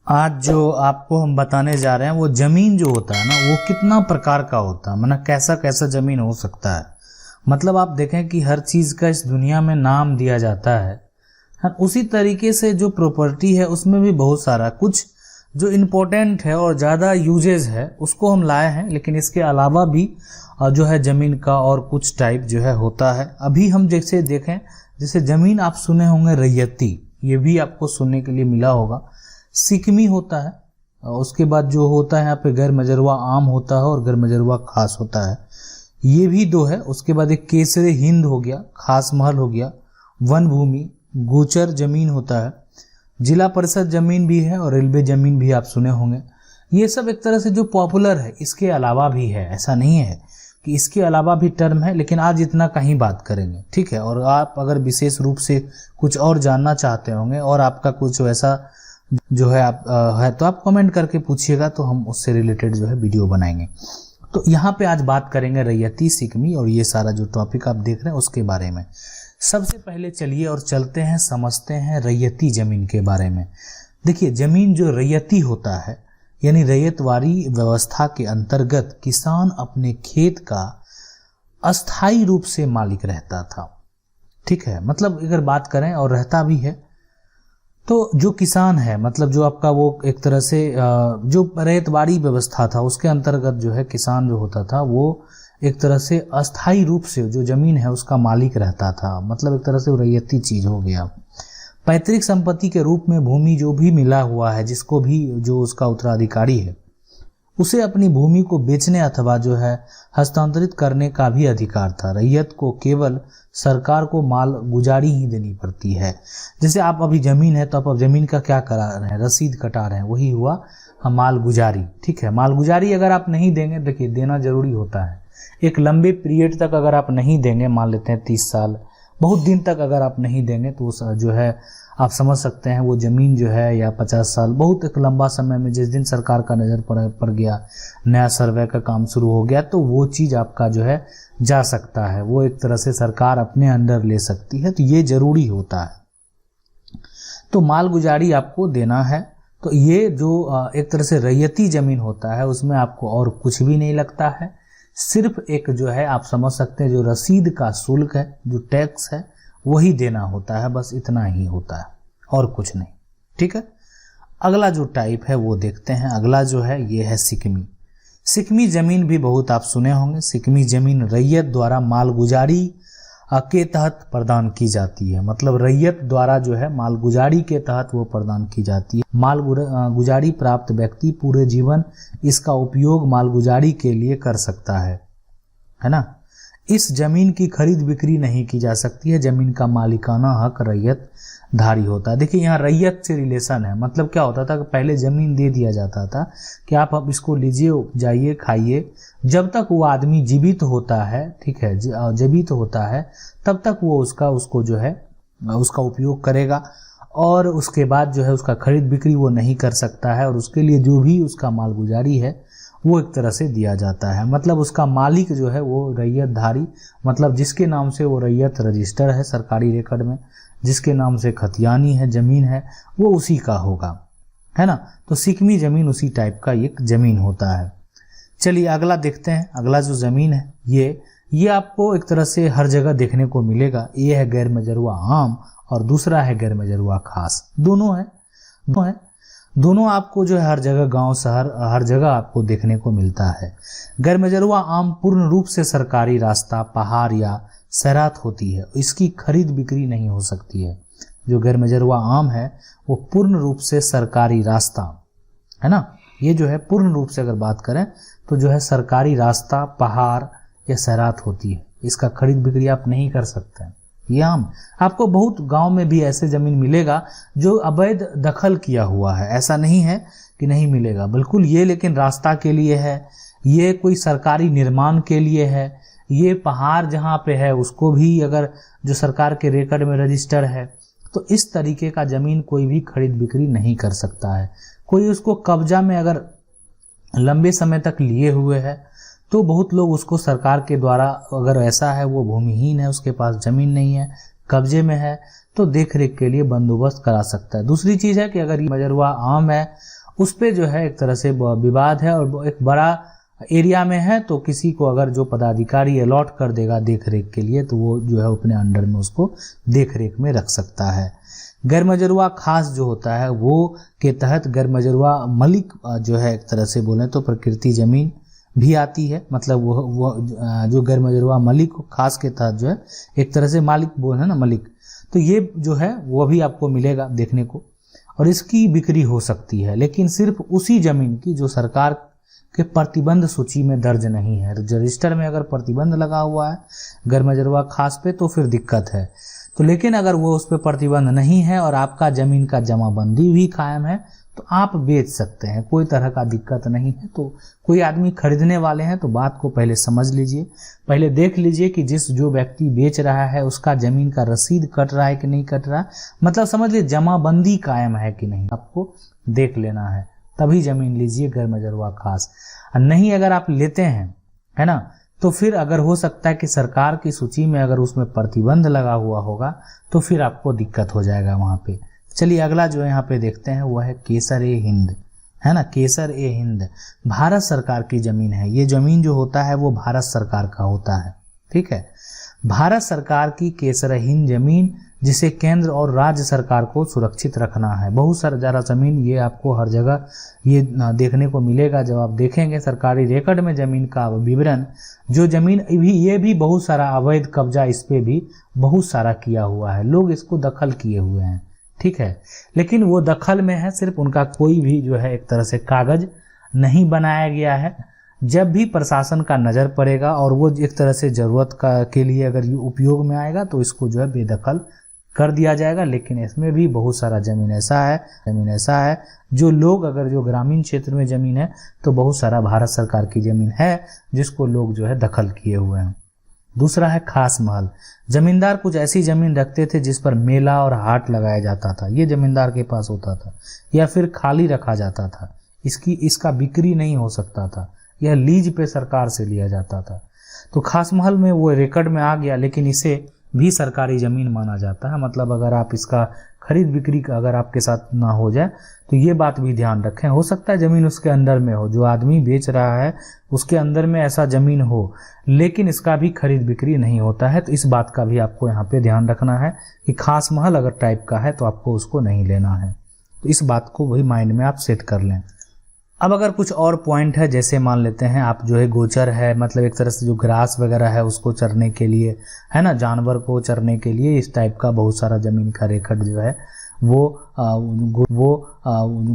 आज जो आपको हम बताने जा रहे हैं वो जमीन जो होता है ना वो कितना प्रकार का होता है, मतलब कैसा कैसा जमीन हो सकता है। मतलब आप देखें कि हर चीज़ का इस दुनिया में नाम दिया जाता है। हाँ, उसी तरीके से जो प्रॉपर्टी है उसमें भी बहुत सारा कुछ जो इम्पोर्टेंट है और ज़्यादा यूजेज है उसको हम लाए हैं, लेकिन इसके अलावा भी जो है ज़मीन का और कुछ टाइप जो है होता है। अभी हम जैसे देखें, जैसे ज़मीन आप सुने होंगे रैयती, ये भी आपको सुनने के लिए मिला होगा। सिकमी होता है, उसके बाद जो होता है यहाँ पे गैर मजरवा आम होता है और गैर मजरवा खास होता है, ये भी दो है। उसके बाद एक केसरे हिंद हो गया, खास महल हो गया, वन भूमि, गोचर जमीन होता है, जिला परिषद जमीन भी है और रेलवे जमीन भी आप सुने होंगे। ये सब एक तरह से जो पॉपुलर है, इसके अलावा भी है, ऐसा नहीं है कि इसके अलावा भी टर्म है, लेकिन आज इतना का ही बात करेंगे, ठीक है। और आप अगर विशेष रूप से कुछ और जानना चाहते होंगे और आपका कुछ वैसा जो है आप है तो आप कमेंट करके पूछिएगा, तो हम उससे रिलेटेड जो है वीडियो बनाएंगे। तो यहाँ पे आज बात करेंगे रैयती, सिकमी और ये सारा जो टॉपिक आप देख रहे हैं उसके बारे में। सबसे पहले चलिए और चलते हैं, समझते हैं रैयती जमीन के बारे में। देखिए, जमीन जो रैयती होता है यानी रैयतवारी व्यवस्था के अंतर्गत किसान अपने खेत का अस्थायी रूप से मालिक रहता था, ठीक है। मतलब अगर बात करें और रहता भी है, तो जो किसान है मतलब जो आपका वो एक तरह से जो रैयतवारी व्यवस्था था उसके अंतर्गत जो है किसान जो होता था वो एक तरह से अस्थायी रूप से जो जमीन है उसका मालिक रहता था। मतलब एक तरह से वो रैयती चीज हो गया। पैतृक संपत्ति के रूप में भूमि जो भी मिला हुआ है, जिसको भी जो उसका उत्तराधिकारी है, उसे अपनी भूमि को बेचने अथवा जो है हस्तांतरित करने का भी अधिकार था। रैयत को केवल सरकार को माल गुजारी ही देनी पड़ती है। जैसे आप अभी जमीन है तो आप अब जमीन का क्या करा रहे हैं, रसीद कटा रहे हैं, वही हुआ माल गुजारी, ठीक है। माल गुजारी अगर आप नहीं देंगे, देखिए देना जरूरी होता है। एक लंबे पीरियड तक अगर आप नहीं देंगे, मान लेते हैं 30 साल, बहुत दिन तक अगर आप नहीं देंगे तो जो है आप समझ सकते हैं वो ज़मीन जो है, या 50 साल, बहुत एक लंबा समय में जिस दिन सरकार का नज़र पड़ गया, नया सर्वे का काम शुरू हो गया, तो वो चीज़ आपका जो है जा सकता है, वो एक तरह से सरकार अपने अंडर ले सकती है। तो ये ज़रूरी होता है। तो माल गुजारी आपको देना है। तो ये जो एक तरह से रैयती ज़मीन होता है उसमें आपको और कुछ भी नहीं लगता है, सिर्फ एक जो है आप समझ सकते हैं जो रसीद का शुल्क है, जो टैक्स है, वही देना होता है, बस इतना ही होता है और कुछ नहीं, ठीक है। अगला जो टाइप है वो देखते हैं। अगला जो है ये है सिकमी। सिकमी जमीन भी बहुत आप सुने होंगे। सिकमी जमीन रैयत द्वारा मालगुजारी के तहत प्रदान की जाती है। मतलब रैयत द्वारा जो है मालगुजारी के तहत वो प्रदान की जाती है। मालगुजारी प्राप्त व्यक्ति पूरे जीवन इसका उपयोग मालगुजारी के लिए कर सकता है ना। इस जमीन की खरीद बिक्री नहीं की जा सकती है। जमीन का मालिकाना हक रैयत धारी होता है। देखिए, यहाँ रैयत से रिलेशन है। मतलब क्या होता था कि पहले जमीन दे दिया जाता था कि आप अब इसको लीजिए, जाइए, खाइए, जब तक वो आदमी जीवित होता है, ठीक है, जीवित होता है तब तक वो उसको जो है उसका उपयोग करेगा, और उसके बाद जो है उसका खरीद बिक्री वो नहीं कर सकता है, और उसके लिए जो भी उसका मालगुजारी है वो एक तरह से दिया जाता है। मतलब उसका मालिक जो है वो रैयत धारी, मतलब जिसके नाम से वो रैयत रजिस्टर है सरकारी रिकॉर्ड में, जिसके नाम से खतियानी है, जमीन है, वो उसी का होगा, है ना। तो सिकमी जमीन उसी टाइप का एक जमीन होता है। चलिए अगला देखते हैं। अगला जो जमीन है ये आपको एक तरह से हर जगह देखने को मिलेगा। ये है गैर मजरुआ आम और दूसरा है गैर मजरुआ खास। दोनों आपको जो है हर जगह, गांव शहर हर जगह आपको देखने को मिलता है। गैर मजरुआ आम पूर्ण रूप से सरकारी रास्ता, पहाड़ या सैरात होती है, इसकी खरीद बिक्री नहीं हो सकती है। जो गैर मजरुआ आम है वो पूर्ण रूप से सरकारी रास्ता है ना। ये जो है पूर्ण रूप से अगर बात करें तो जो है सरकारी रास्ता, पहाड़ या सैरात होती है, इसका खरीद बिक्री आप नहीं कर सकते हैं। ये आम आपको बहुत गांव में भी ऐसे जमीन मिलेगा जो अवैध दखल किया हुआ है, ऐसा नहीं है कि नहीं मिलेगा, बिल्कुल ये लेकिन रास्ता के लिए है, ये कोई सरकारी निर्माण के लिए है, ये पहाड़ जहाँ पे है उसको भी अगर जो सरकार के रिकॉर्ड में रजिस्टर है, तो इस तरीके का जमीन कोई भी खरीद बिक्री नहीं कर सकता है। कोई उसको कब्जा में अगर लंबे समय तक लिए हुए है तो बहुत लोग उसको सरकार के द्वारा, अगर ऐसा है वो भूमिहीन है, उसके पास जमीन नहीं है, कब्जे में है, तो देख रेख के लिए बंदोबस्त करा सकता है। दूसरी चीज़ है कि अगर ये मजरुआ आम है उस पे जो है एक तरह से विवाद है और एक बड़ा एरिया में है, तो किसी को अगर जो पदाधिकारी अलॉट कर देगा देख रेख के लिए, तो वो जो है अपने अंडर में उसको देख रेख में रख सकता है। गैर मजरूआ खास जो होता है वो के तहत गैर मजरूआ मलिक जो है एक तरह से बोलें तो प्रकृति जमीन भी आती है। मतलब वो जो गैर मजरूआ मलिक खास के तहत जो है एक तरह से मालिक बोल है ना, मलिक, तो ये जो है वो भी आपको मिलेगा देखने को, और इसकी बिक्री हो सकती है, लेकिन सिर्फ उसी जमीन की जो सरकार के प्रतिबंध सूची में दर्ज नहीं है। रजिस्टर में अगर प्रतिबंध लगा हुआ है गैर मजरूआ खास पे तो फिर दिक्कत है। तो लेकिन अगर वो उस पर प्रतिबंध नहीं है और आपका जमीन का जमाबंदी भी कायम है तो आप बेच सकते हैं, कोई तरह का दिक्कत नहीं है। तो कोई आदमी खरीदने वाले हैं तो बात को पहले समझ लीजिए, पहले देख लीजिए कि जो व्यक्ति बेच रहा है उसका जमीन का रसीद कट रहा है कि नहीं कट रहा, मतलब समझ लीजिए जमाबंदी कायम है कि नहीं, आपको देख लेना है, तभी जमीन लीजिए गैर मजरूआ खास। नहीं अगर आप लेते हैं, है ना, तो फिर अगर हो सकता है कि सरकार की सूची में अगर उसमें प्रतिबंध लगा हुआ होगा तो फिर आपको दिक्कत हो जाएगा वहां पे। चलिए अगला जो यहाँ पे देखते हैं वो है केसर ए हिंद, है ना, केसर ए हिंद भारत सरकार की जमीन है। ये जमीन जो होता है वो भारत सरकार का होता है, ठीक है। भारत सरकार की केसर हिंद जमीन जिसे केंद्र और राज्य सरकार को सुरक्षित रखना है। बहुत सारा जमीन ये आपको हर जगह ये देखने को मिलेगा। जब आप देखेंगे सरकारी रिकॉर्ड में जमीन का विवरण, जो जमीन भी ये भी बहुत सारा अवैध कब्जा इस पे भी बहुत सारा किया हुआ है, लोग इसको दखल किए हुए हैं, ठीक है। लेकिन वो दखल में है, सिर्फ उनका कोई भी जो है एक तरह से कागज नहीं बनाया गया है। जब भी प्रशासन का नज़र पड़ेगा और वो एक तरह से ज़रूरत के लिए अगर ये उपयोग में आएगा तो इसको जो है बेदखल कर दिया जाएगा। लेकिन इसमें भी बहुत सारा जमीन ऐसा है जो लोग अगर जो ग्रामीण क्षेत्र में ज़मीन है तो बहुत सारा भारत सरकार की ज़मीन है जिसको लोग जो है दखल किए हुए हैं। दूसरा है खास महल। जमींदार कुछ ऐसी जमीन रखते थे जिस पर मेला और हाट लगाया जाता था, ये जमींदार के पास होता था, या फिर खाली रखा जाता था। इसका बिक्री नहीं हो सकता था, यह लीज पे सरकार से लिया जाता था। तो खास महल में वो रिकॉर्ड में आ गया, लेकिन इसे भी सरकारी जमीन माना जाता है। मतलब अगर आप इसका खरीद बिक्री का अगर आपके साथ ना हो जाए तो ये बात भी ध्यान रखें। हो सकता है जमीन उसके अंदर में हो, जो आदमी बेच रहा है उसके अंदर में ऐसा जमीन हो, लेकिन इसका भी खरीद बिक्री नहीं होता है। तो इस बात का भी आपको यहाँ पे ध्यान रखना है कि खास महल अगर टाइप का है तो आपको उसको नहीं लेना है। तो इस बात को वही माइंड में आप सेट कर लें। अब अगर कुछ और पॉइंट है, जैसे मान लेते हैं आप जो है गोचर है, मतलब एक तरह से जो ग्रास वगैरह है उसको चरने के लिए, है ना, जानवर को चरने के लिए, इस टाइप का बहुत सारा जमीन का रिकॉर्ड जो है वो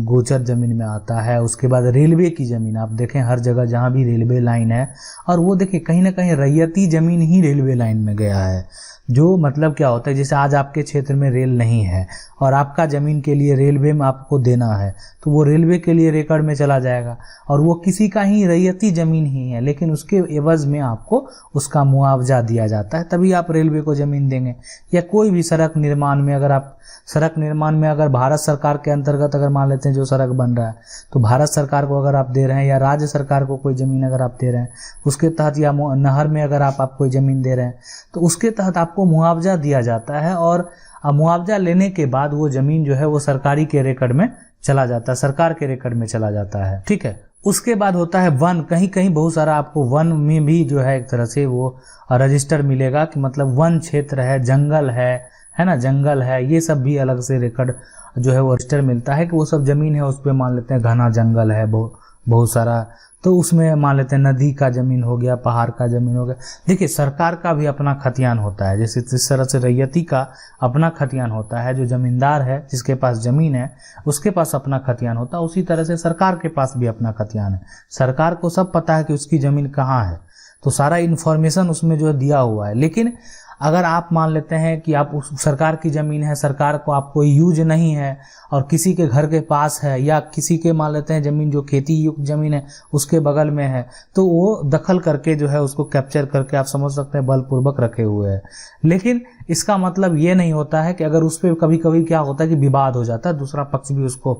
गोचर जमीन में आता है। उसके बाद रेलवे की जमीन आप देखें हर जगह जहाँ भी रेलवे लाइन है, और वो देखिए कहीं ना कहीं रैयती जमीन ही रेलवे लाइन में गया है। जो मतलब क्या होता है, जैसे आज आपके क्षेत्र में रेल नहीं है और आपका ज़मीन के लिए रेलवे में आपको देना है तो वो रेलवे के लिए रिकॉर्ड में चला जाएगा, और वो किसी का ही रैयती ज़मीन ही है, लेकिन उसके एवज में आपको उसका मुआवजा दिया जाता है, तभी आप रेलवे को ज़मीन देंगे। या कोई भी सड़क निर्माण में, अगर आप सड़क निर्माण में अगर भारत सरकार के अंतर्गत अगर मान लेते हैं जो सड़क बन रहा है तो भारत सरकार को अगर आप दे रहे हैं, या राज्य सरकार को कोई ज़मीन अगर आप दे रहे हैं उसके तहत, या नहर में अगर आप कोई ज़मीन दे रहे हैं तो उसके तहत आपको मुआवजा दिया जाता है। और मुआवजा लेने के बाद वो ज़मीन जो है वो सरकारी के रिकॉर्ड में चला जाता है, सरकार के रिकॉर्ड में चला जाता है, ठीक है। उसके बाद होता है वन। कहीं कहीं बहुत सारा आपको वन में भी जो है एक तरह से वो रजिस्टर मिलेगा कि मतलब वन क्षेत्र है, जंगल है ना, जंगल है, ये सब भी अलग से रिकॉर्ड जो है वो रजिस्टर मिलता है कि वो सब जमीन है उस पर मान लेते हैं घना जंगल है बहुत सारा, तो उसमें मान लेते हैं नदी का जमीन हो गया, पहाड़ का जमीन हो गया। देखिए सरकार का भी अपना खतियान होता है, जैसे जिस तरह से रैयती का अपना खतियान होता है, जो जमींदार है जिसके पास जमीन है उसके पास अपना खतियान होता है, उसी तरह से सरकार के पास भी अपना खतियान है। सरकार को सब पता है कि उसकी जमीन कहाँ है, तो सारा इन्फॉर्मेशन उसमें जो दिया हुआ है। लेकिन अगर आप मान लेते हैं कि आप उस सरकार की ज़मीन है, सरकार को आप कोई यूज नहीं है और किसी के घर के पास है, या किसी के मान लेते हैं ज़मीन जो खेती युक्त ज़मीन है उसके बगल में है, तो वो दखल करके जो है उसको कैप्चर करके आप समझ सकते हैं बलपूर्वक रखे हुए हैं। लेकिन इसका मतलब ये नहीं होता है कि अगर उस पर कभी कभी क्या होता है कि विवाद हो जाता है, दूसरा पक्ष भी उसको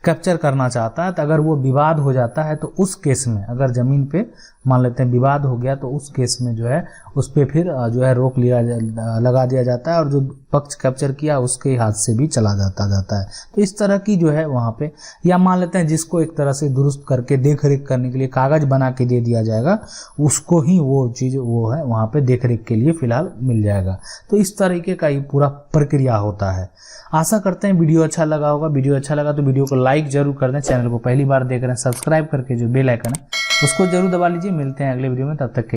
कैप्चर करना चाहता है, तो अगर वो विवाद हो जाता है तो उस केस में अगर ज़मीन पे मान लेते हैं विवाद हो गया, तो उस केस में जो है उस पर फिर जो है रोक लगा दिया जाता है और जो पक्ष कैप्चर किया उसके हाथ से भी चला जाता है। तो इस तरह की जो है वहाँ पे, या मान लेते हैं जिसको एक तरह से दुरुस्त करके देख रेख करने के लिए कागज बना के दे दिया जाएगा, उसको ही वो चीज़ वो है वहाँ पे देख रेख के लिए फिलहाल मिल जाएगा। तो इस तरीके का ही पूरा प्रक्रिया होता है। आशा करते हैं वीडियो अच्छा लगा होगा। वीडियो अच्छा लगा तो वीडियो को लाइक जरूर कर दें। चैनल को पहली बार देख रहे हैं सब्सक्राइब करके जो बेल आइकन है उसको जरूर दबा लीजिए। मिलते हैं अगले वीडियो में, तब तक के